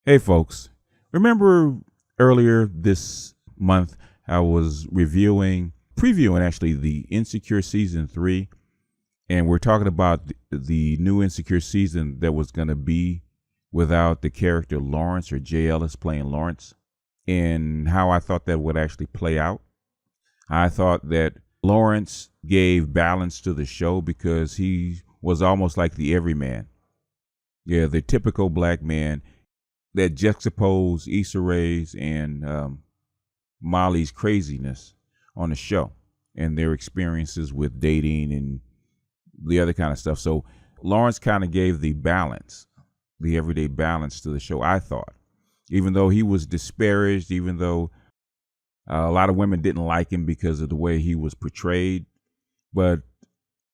Hey, folks. Remember earlier this month, I was previewing actually the Insecure Season 3, and we're talking about the new Insecure season that was going to be without the character Lawrence, or Jay Ellis playing Lawrence, and how I thought that would actually play out. I thought that Lawrence gave balance to the show because he was almost like the everyman. Yeah, the typical black man that juxtaposed Issa Rae's and Molly's craziness on the show and their experiences with dating and the other kind of stuff. So Lawrence kind of gave the balance, the everyday balance to the show, I thought. Even though he was disparaged, even though a lot of women didn't like him because of the way he was portrayed, but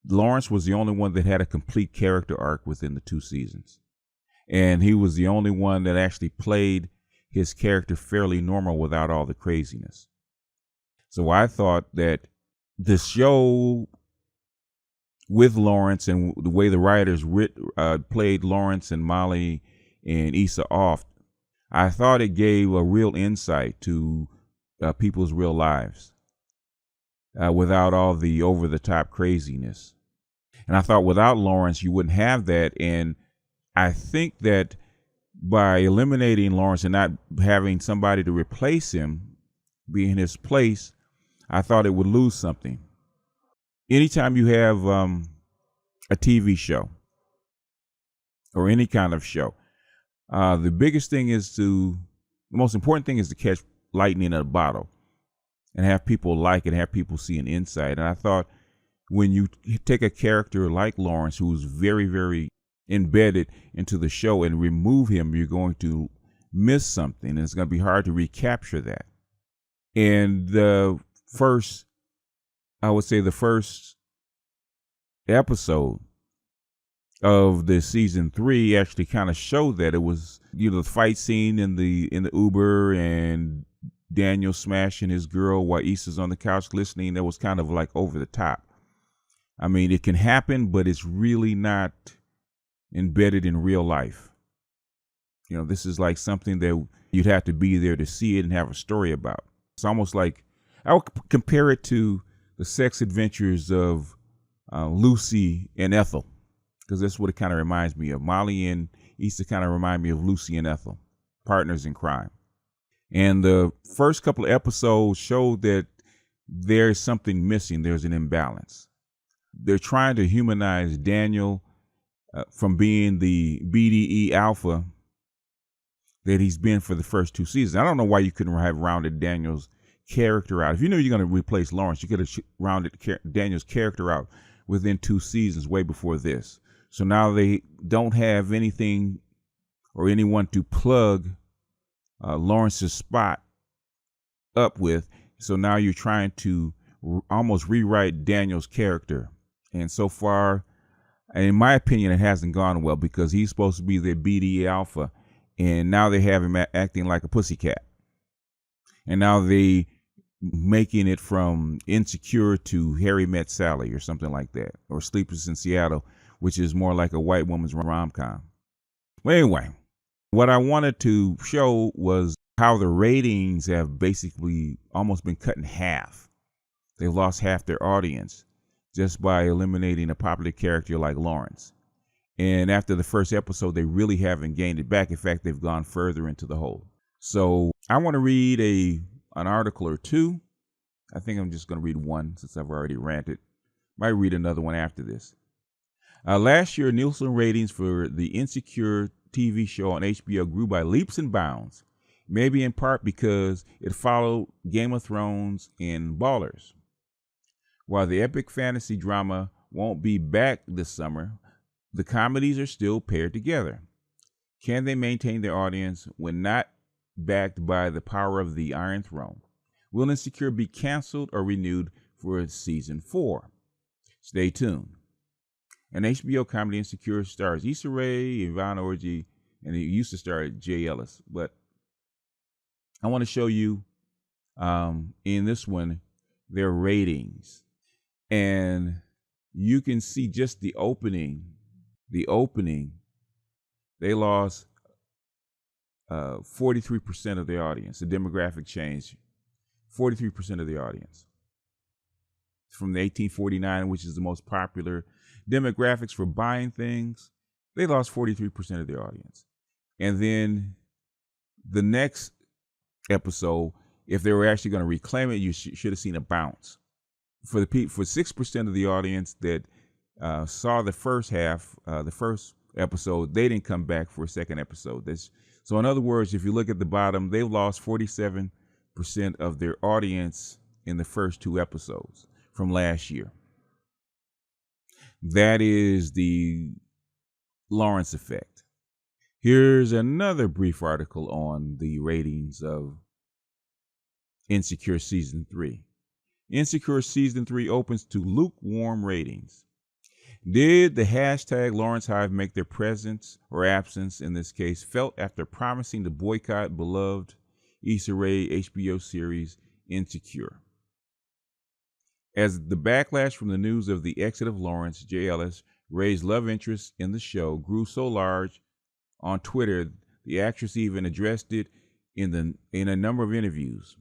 Lawrence was the only one that had a complete character arc within the 2 seasons. And he was the only one that actually played his character fairly normal without all the craziness. So I thought that the show with Lawrence and the way the writers played Lawrence and Molly and Issa off, I thought it gave a real insight to people's real lives without all the over-the-top craziness. And I thought without Lawrence, you wouldn't have that. And I think that by eliminating Lawrence and not having somebody to replace him, be in his place, I thought it would lose something. Anytime you have a TV show or any kind of show, the most important thing is to catch lightning in a bottle and have people like it, have people see an insight. And I thought when you take a character like Lawrence, who's very, very embedded into the show, and remove him, you're going to miss something, and it's going to be hard to recapture that. And the first episode of the season 3 actually kind of showed that. It was, the fight scene in the Uber and Daniel smashing his girl while Issa's on the couch listening. That was kind of like over the top. I mean, it can happen, but it's really not embedded in real life. This is like something that you'd have to be there to see it and have a story about. It's almost like, I would compare it to the sex adventures of Lucy and Ethel, because that's what it kind of reminds me of. Molly and Issa kind of remind me of Lucy and Ethel, partners in crime. And the first couple of episodes showed that there's something missing. There's an imbalance. They're trying to humanize Daniel from being the BDE alpha that he's been for the first 2 seasons. I don't know why you couldn't have rounded Daniel's character out. If you knew you're going to replace Lawrence, you could have rounded Daniel's character out within 2 seasons, way before this. So now they don't have anything or anyone to plug Lawrence's spot up with. So now you're trying to almost rewrite Daniel's character. And so far, in my opinion, it hasn't gone well, because he's supposed to be the BDE alpha, and now they have him acting like a pussycat. And now they making it from Insecure to Harry Met Sally or something like that, or Sleepless in Seattle, which is more like a white woman's rom-com. Well, anyway, what I wanted to show was how the ratings have basically almost been cut in half. They've lost half their audience just by eliminating a popular character like Lawrence. And after the first episode, they really haven't gained it back. In fact, they've gone further into the hole. So I want to read an article or two. I think I'm just going to read one since I've already ranted. Might read another one after this. Last year, Nielsen ratings for the Insecure TV show on HBO grew by leaps and bounds, maybe in part because it followed Game of Thrones and Ballers. While the epic fantasy drama won't be back this summer, the comedies are still paired together. Can they maintain their audience when not backed by the power of the Iron Throne? Will Insecure be canceled or renewed for season 4? Stay tuned. An HBO comedy, Insecure, stars Issa Rae, Yvonne Orji, and it used to star Jay Ellis. But I want to show you in this one their ratings. And you can see just the opening, they lost 43% of the audience. The demographic changed. 43% of the audience. From the 1849, which is the most popular demographics for buying things, they lost 43% of their audience. And then the next episode, if they were actually going to reclaim it, you should have seen a bounce. For 6% of the audience that saw the first half, the first episode, they didn't come back for a second episode. So in other words, if you look at the bottom, they've lost 47% of their audience in the first 2 episodes from last year. That is the Lawrence effect. Here's another brief article on the ratings of Insecure Season 3. Insecure Season 3 opens to lukewarm ratings. Did the hashtag Lawrence Hive make their presence or absence in this case felt after promising to boycott beloved Issa Rae HBO series Insecure? As the backlash from the news of the exit of Lawrence J. Ellis, Ray's love interest in the show, grew so large on Twitter, the actress even addressed it in a number of interviews.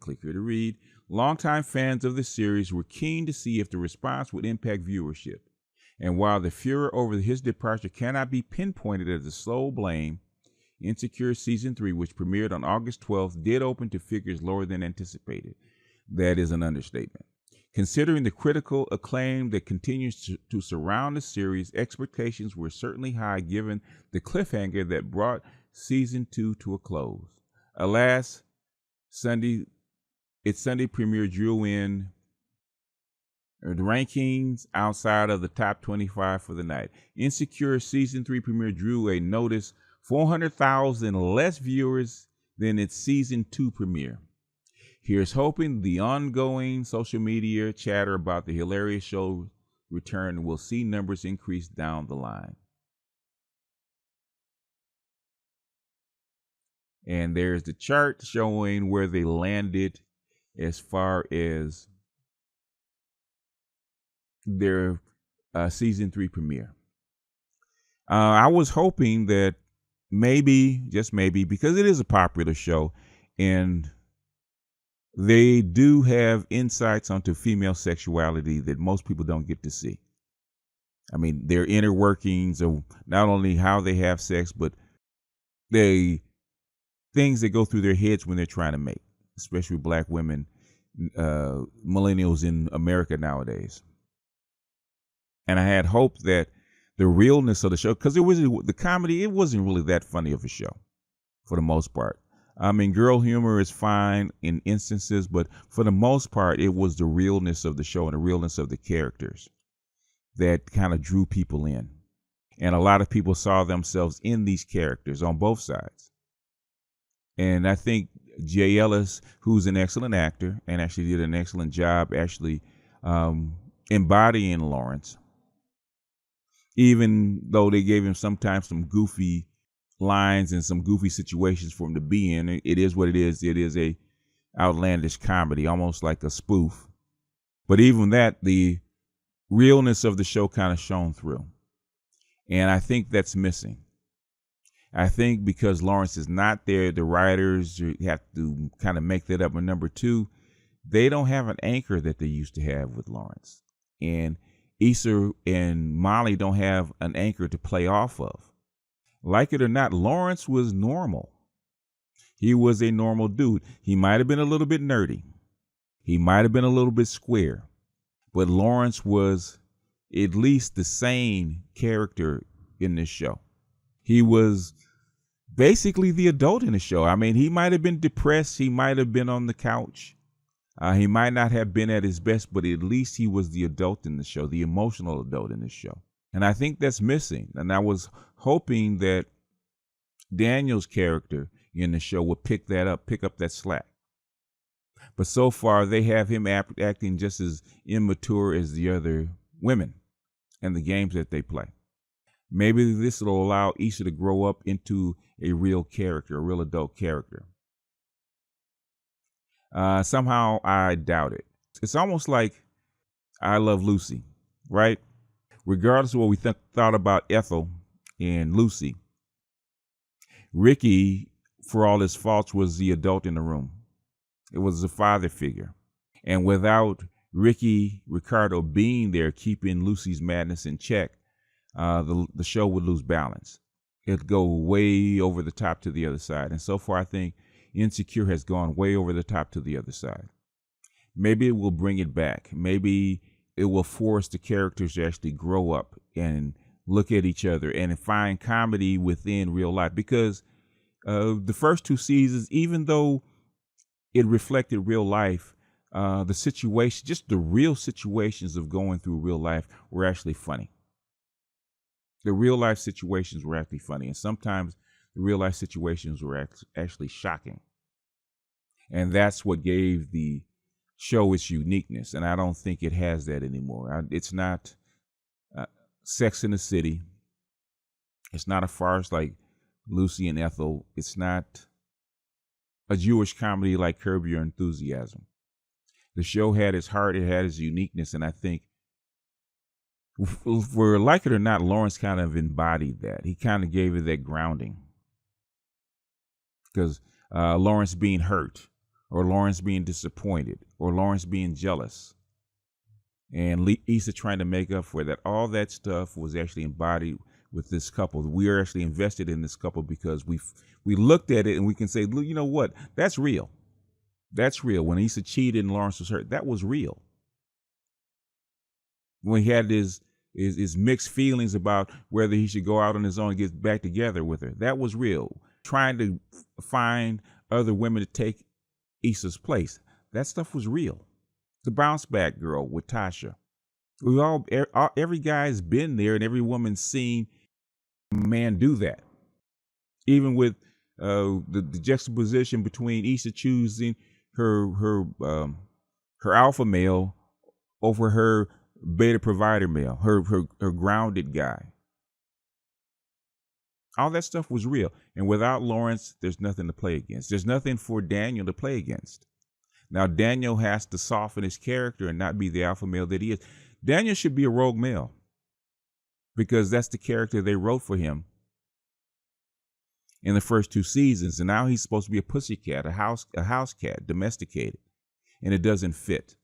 Click here to read. Longtime fans of the series were keen to see if the response would impact viewership. And while the furor over his departure cannot be pinpointed as the sole blame, Insecure Season 3, which premiered on August 12th, did open to figures lower than anticipated. That is an understatement. Considering the critical acclaim that continues to surround the series, expectations were certainly high given the cliffhanger that brought Season 2 to a close. Alas, its Sunday premiere drew in the rankings outside of the top 25 for the night. Insecure Season 3 premiere drew a notice 400,000 less viewers than its Season 2 premiere. Here's hoping the ongoing social media chatter about the hilarious show return will see numbers increase down the line. And there's the chart showing where they landed as far as their Season 3 premiere. I was hoping that maybe, just maybe, because it is a popular show and they do have insights onto female sexuality that most people don't get to see. I mean, their inner workings of not only how they have sex, but the things that go through their heads when they're trying to mate, especially Black women, millennials in America nowadays. And I had hoped that the realness of the show, because the comedy, it wasn't really that funny of a show for the most part. I mean, girl humor is fine in instances, but for the most part, it was the realness of the show and the realness of the characters that kind of drew people in. And a lot of people saw themselves in these characters on both sides. And I think Jay Ellis, who's an excellent actor and actually did an excellent job actually embodying Lawrence, even though they gave him sometimes some goofy lines and some goofy situations for him to be in. It is what it is. It is a outlandish comedy, almost like a spoof. But even that, the realness of the show kind of shone through. And I think that's missing. I think because Lawrence is not there, the writers have to kind of make that up. And number two, they don't have an anchor that they used to have with Lawrence. And Issa and Molly don't have an anchor to play off of. Like it or not, Lawrence was normal. He was a normal dude. He might have been a little bit nerdy. He might have been a little bit square. But Lawrence was at least the sane character in this show. He was basically the adult in the show. I mean, he might have been depressed. He might have been on the couch. He might not have been at his best, but at least he was the adult in the show, the emotional adult in the show. And I think that's missing. And I was hoping that Daniel's character in the show would pick up that slack. But so far, they have him acting just as immature as the other women and the games that they play. Maybe this will allow Issa to grow up into a real character, a real adult character. Somehow I doubt it. It's almost like I Love Lucy, right? Regardless of what we thought about Ethel and Lucy, Ricky, for all his faults, was the adult in the room. It was the father figure. And without Ricky Ricardo being there, keeping Lucy's madness in check, the show would lose balance. It'd go way over the top to the other side. And so far, I think Insecure has gone way over the top to the other side. Maybe it will bring it back. Maybe it will force the characters to actually grow up and look at each other and find comedy within real life. Because the first 2 seasons, even though it reflected real life, the situation, just the real situations of going through real life, were actually funny. The real life situations were actually funny. And sometimes the real life situations were actually shocking. And that's what gave the show its uniqueness. And I don't think it has that anymore. It's not Sex in the City. It's not a farce like Lucy and Ethel. It's not a Jewish comedy like Curb Your Enthusiasm. The show had its heart. It had its uniqueness. And I think, for like it or not, Lawrence kind of embodied that. He kind of gave it that grounding. Because Lawrence being hurt, or Lawrence being disappointed, or Lawrence being jealous, and Issa trying to make up for that, all that stuff was actually embodied with this couple. We are actually invested in this couple because we looked at it and we can say, you know what, that's real. That's real. When Issa cheated and Lawrence was hurt, that was real. When he had his mixed feelings about whether he should go out on his own and get back together with her, that was real. Trying to find other women to take Issa's place, that stuff was real. The bounce back girl with Tasha. Every guy's been there, and every woman's seen a man do that. Even with the juxtaposition between Issa choosing her alpha male over her beta provider male, her grounded guy. All that stuff was real. And without Lawrence, there's nothing to play against. There's nothing for Daniel to play against. Now, Daniel has to soften his character and not be the alpha male that he is. Daniel should be a rogue male because that's the character they wrote for him in the first 2 seasons. And now he's supposed to be a pussycat, a house cat, domesticated. And it doesn't fit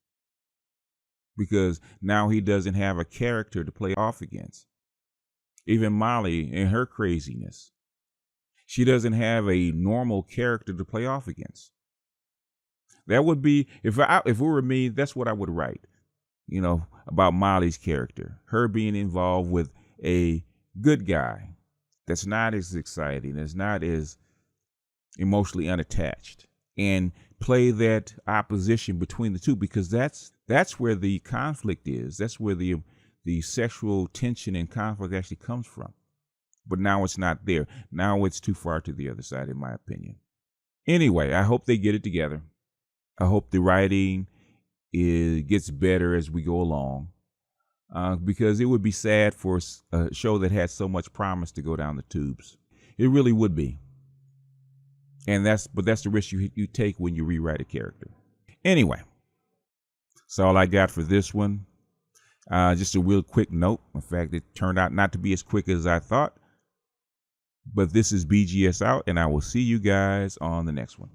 because now he doesn't have a character to play off against. Even Molly and her craziness. She doesn't have a normal character to play off against. That would be, if it were me, that's what I would write, about Molly's character. Her being involved with a good guy that's not as exciting, that's not as emotionally unattached, and play that opposition between the two, because that's where the conflict is. That's where the sexual tension and conflict actually comes from. But now it's not there. Now it's too far to the other side, in my opinion. Anyway, I hope they get it together. I hope the writing gets better as we go along, because it would be sad for a show that had so much promise to go down the tubes. It really would be. And that's the risk you take when you rewrite a character. Anyway, that's all I got for this one. Just a real quick note. In fact, it turned out not to be as quick as I thought. But this is BGS out, and I will see you guys on the next one.